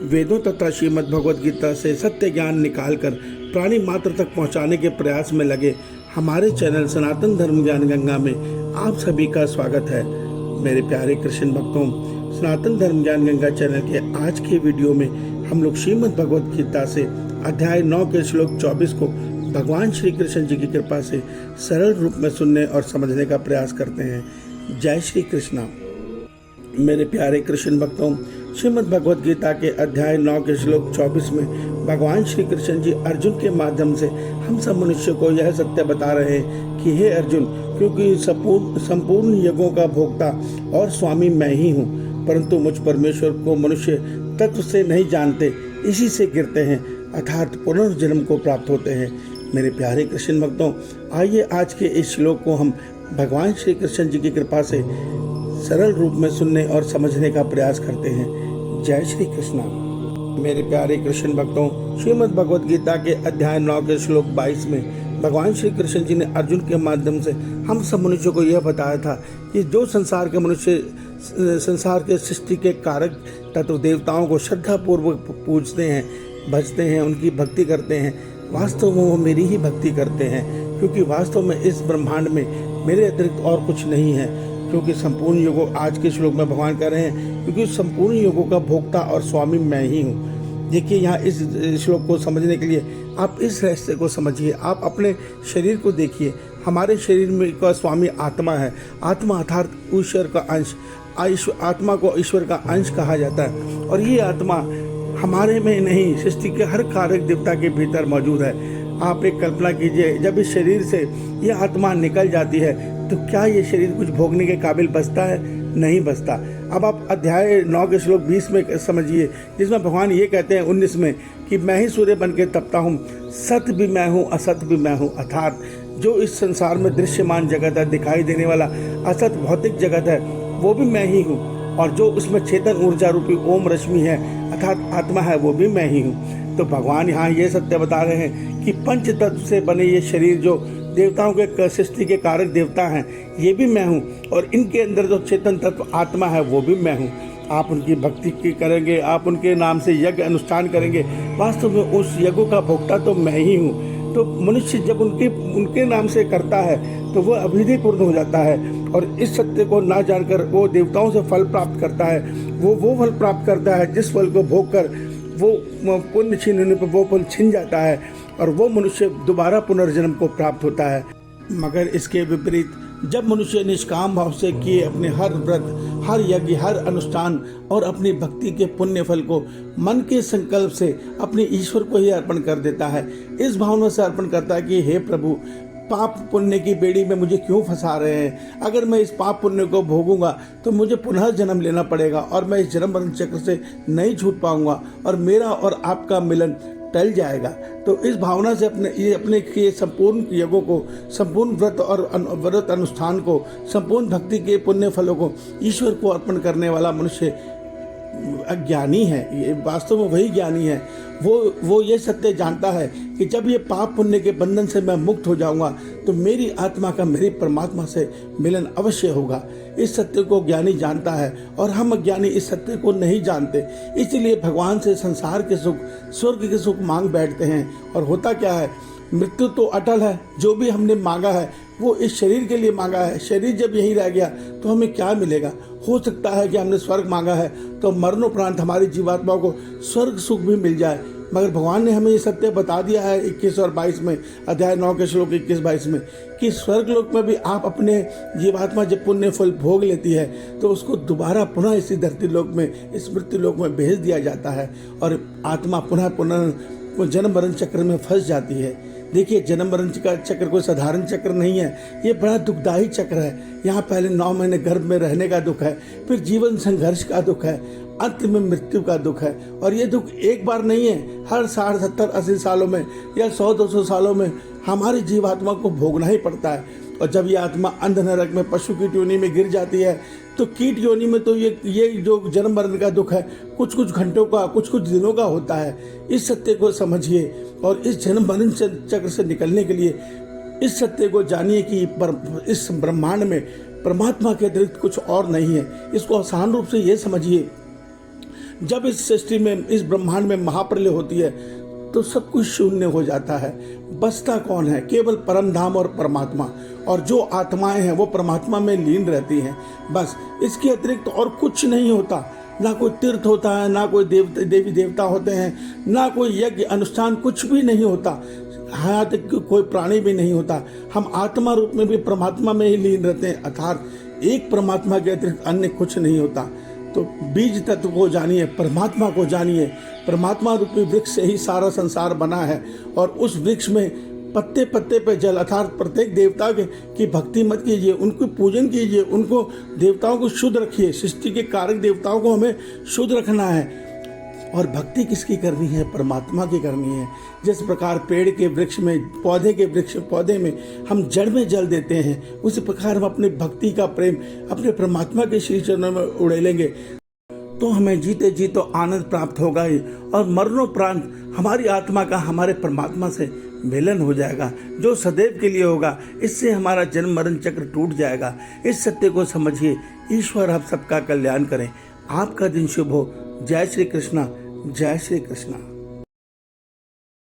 वेदों तथा श्रीमद् भगवद गीता से सत्य ज्ञान निकालकर प्राणी मात्र तक पहुंचाने के प्रयास में लगे हमारे चैनल सनातन धर्म ज्ञान गंगा में आप सभी का स्वागत है। मेरे प्यारे कृष्ण भक्तों, सनातन धर्म ज्ञान गंगा चैनल के आज के वीडियो में हम लोग श्रीमद् भगवद गीता से अध्याय 9 के श्लोक 24 को भगवान श्री कृष्ण जी की कृपा से सरल रूप में सुनने और समझने का प्रयास करते हैं। जय श्री कृष्णा। मेरे प्यारे कृष्ण भक्तों, श्रीमद् भगवद गीता के अध्याय 9 के श्लोक 24 में भगवान श्री कृष्ण जी अर्जुन के माध्यम से हम सब मनुष्य को यह सत्य बता रहे हैं कि हे अर्जुन, क्योंकि संपूर्ण यज्ञों का भोक्ता और स्वामी मैं ही हूँ, परंतु मुझ परमेश्वर को मनुष्य तत्व से नहीं जानते, इसी से गिरते हैं अर्थात पुनर्जन्म को प्राप्त होते हैं। मेरे प्यारे कृष्ण भक्तों, आइए आज के इस श्लोक को हम भगवान श्री कृष्ण जी की कृपा से सरल रूप में सुनने और समझने का प्रयास करते हैं। जय श्री कृष्णा। मेरे प्यारे कृष्ण भक्तों, श्रीमद् भगवद गीता के अध्याय 9 के श्लोक 22 में भगवान श्री कृष्ण जी ने अर्जुन के माध्यम से हम सब मनुष्यों को यह बताया था कि जो संसार के मनुष्य संसार के सृष्टि के कारक तत्व देवताओं को श्रद्धा पूर्वक पूजते हैं, भजते हैं, उनकी भक्ति करते हैं, वास्तव में वो मेरी ही भक्ति करते हैं, क्योंकि वास्तव में इस ब्रह्मांड में मेरे अतिरिक्त और कुछ नहीं है। क्योंकि संपूर्ण युगों, आज के श्लोक में भगवान कह रहे हैं, क्योंकि संपूर्ण युगों का भोक्ता और स्वामी मैं ही हूँ। देखिए, यहाँ इस श्लोक को समझने के लिए आप इस रहस्य को समझिए। आप अपने शरीर को देखिए। हमारे शरीर में का स्वामी आत्मा है। आत्मा अर्थात ईश्वर का अंश। आत्मा को ईश्वर का अंश कहा जाता है, और ये आत्मा हमारे में नहीं, सृष्टि के हर कारक देवता के भीतर मौजूद है। आप एक कल्पना कीजिए, जब इस शरीर से ये आत्मा निकल जाती है तो क्या ये शरीर कुछ भोगने के काबिल बचता है? नहीं बचता। अब आप अध्याय 9 के श्लोक 20 में समझिए, जिसमें भगवान ये कहते हैं 19 में कि मैं ही सूर्य बन के तपता हूँ, सत्य भी मैं हूँ, असत्य भी मैं हूँ। अर्थात जो इस संसार में दृश्यमान जगत है, दिखाई देने वाला असत भौतिक जगत है, वो भी मैं ही हूँ, और जो उसमें चेतन ऊर्जा रूपी ओम रश्मि है अर्थात आत्मा है, वो भी मैं ही हूँ। तो भगवान यहाँ ये सत्य बता रहे हैं कि पंच तत्व से बने ये शरीर जो देवताओं के सृष्टि के कारक देवता हैं, ये भी मैं हूँ, और इनके अंदर जो चेतन तत्व आत्मा है वो भी मैं हूँ। आप उनकी भक्ति करेंगे, आप उनके नाम से यज्ञ अनुष्ठान करेंगे, वास्तव में उस यज्ञों का भोक्ता तो मैं ही हूँ। तो मनुष्य जब उनके नाम से करता है तो वह अभिधि पूर्ण हो जाता है, और इस सत्य को ना जानकर वो देवताओं से फल प्राप्त करता है। वो फल प्राप्त करता है जिस फल को भोग कर वो पुण्य छीनने पर वो फल छिन जाता है, और वो मनुष्य दोबारा पुनर्जन्म को प्राप्त होता है। मगर इसके विपरीत जब मनुष्य निष्काम भाव से किए अपने हर व्रत, हर यज्ञ, हर अनुष्ठान और अपनी भक्ति के पुण्य फल को मन के संकल्प से अपने ईश्वर को ही अर्पण कर देता है, इस भावना से अर्पण करता है कि हे प्रभु, पाप पुण्य की बेड़ी में मुझे क्यों फंसा रहे हैं? अगर मैं इस पाप पुण्य को भोगूंगा तो मुझे पुनः जन्म लेना पड़ेगा, और मैं इस जन्म मरण चक्र से नहीं छूट पाऊंगा, और मेरा और आपका मिलन टल जाएगा। तो इस भावना से अपने किए संपूर्ण यज्ञों को, संपूर्ण व्रत और व्रत अनुष्ठान को, संपूर्ण भक्ति के पुण्य फलों को ईश्वर को अर्पण करने वाला मनुष्य अज्ञानी है। ये वास्तव में वही ज्ञानी है। वो ये सत्य जानता है कि जब ये पाप पुण्य के बंधन से मैं मुक्त हो जाऊंगा तो मेरी आत्मा का मेरे परमात्मा से मिलन अवश्य होगा। इस सत्य को ज्ञानी जानता है, और हम अज्ञानी इस सत्य को नहीं जानते। इसलिए भगवान से संसार के सुख, स्वर्ग के सुख मांग बैठते हैं, और होता क्या है, मृत्यु तो अटल है। जो भी हमने मांगा है वो इस शरीर के लिए मांगा है। शरीर जब यहीं रह गया तो हमें क्या मिलेगा? हो सकता है कि हमने स्वर्ग मांगा है तो मरणोपरांत हमारी जीवात्मा को स्वर्ग सुख भी मिल जाए, मगर भगवान ने हमें ये सत्य बता दिया है 21 और 22 में, अध्याय 9 के श्लोक 21-22 में, कि स्वर्ग लोक में भी आप अपने जीवात्मा जब पुण्य फल भोग लेती है तो उसको दोबारा पुनः इसी धरती लोक में, इस मृत्यु लोक में भेज दिया जाता है, और आत्मा पुनः जन्म मरण चक्र में फंस जाती है। देखिए, जन्म मरण का चक्र कोई साधारण चक्र नहीं है, ये बड़ा दुखदायी चक्र है। यहाँ पहले 9 महीने गर्भ में रहने का दुख है, फिर जीवन संघर्ष का दुख है, अंत में मृत्यु का दुख है, और ये दुख एक बार नहीं है, हर 60, 70, 80 सालों में या 100-200 सालों में हमारी जीवात्मा को भोगना ही पड़ता है। और जब ये आत्मा अंध नरक में पशु की योनि में गिर जाती है तो कीट योनि में तो ये जो जन्म मरण का दुख है कुछ कुछ घंटों का, कुछ कुछ दिनों का होता है। इस सत्य को समझिए, और इस जन्म मरण चक्र से निकलने के लिए इस सत्य को जानिए कि इस ब्रह्मांड में परमात्मा के अतिरिक्त कुछ और नहीं है। इसको आसान रूप से ये समझिए जब इस सृष्टि में, इस ब्रह्मांड में महाप्रलय होती है तो सब कुछ शून्य हो जाता है। बचता कौन है? केवल परम धाम और परमात्मा, और जो आत्माएं हैं वो परमात्मा में लीन रहती हैं। बस इसके अतिरिक्त और कुछ नहीं होता। ना कोई तीर्थ होता है, ना कोई देवी देवता होते हैं, ना कोई यज्ञ अनुष्ठान, कुछ भी नहीं होता। यहाँ तक कि कोई प्राणी भी नहीं होता। हम आत्मा रूप में भी परमात्मा में ही लीन रहते हैं, अर्थात एक परमात्मा के अतिरिक्त अन्य कुछ नहीं होता। तो बीज तत्व को जानिए, परमात्मा को जानिए। परमात्मा रूपी वृक्ष से ही सारा संसार बना है, और उस वृक्ष में पत्ते पत्ते पे जल, अर्थात प्रत्येक देवता की भक्ति मत कीजिए, उनको पूजन कीजिए, उनको देवताओं को शुद्ध रखिए। सृष्टि के कारक देवताओं को हमें शुद्ध रखना है। और भक्ति किसकी करनी है? परमात्मा की करनी है। जिस प्रकार पेड़ के वृक्ष में, पौधे में हम जड़ में जल देते हैं, उसी प्रकार हम अपनी भक्ति का प्रेम अपने परमात्मा के श्री चरणों में उड़ेलेंगे तो हमें जीते जी तो आनंद प्राप्त होगा ही, और मरणोपरांत हमारी आत्मा का हमारे परमात्मा से मिलन हो जाएगा, जो सदैव के लिए होगा। इससे हमारा जन्म मरण चक्र टूट जाएगा। इस सत्य को समझिए। ईश्वर आप सबका कल्याण करें। आपका दिन शुभ हो। जय श्री कृष्णा, जय श्री कृष्णा।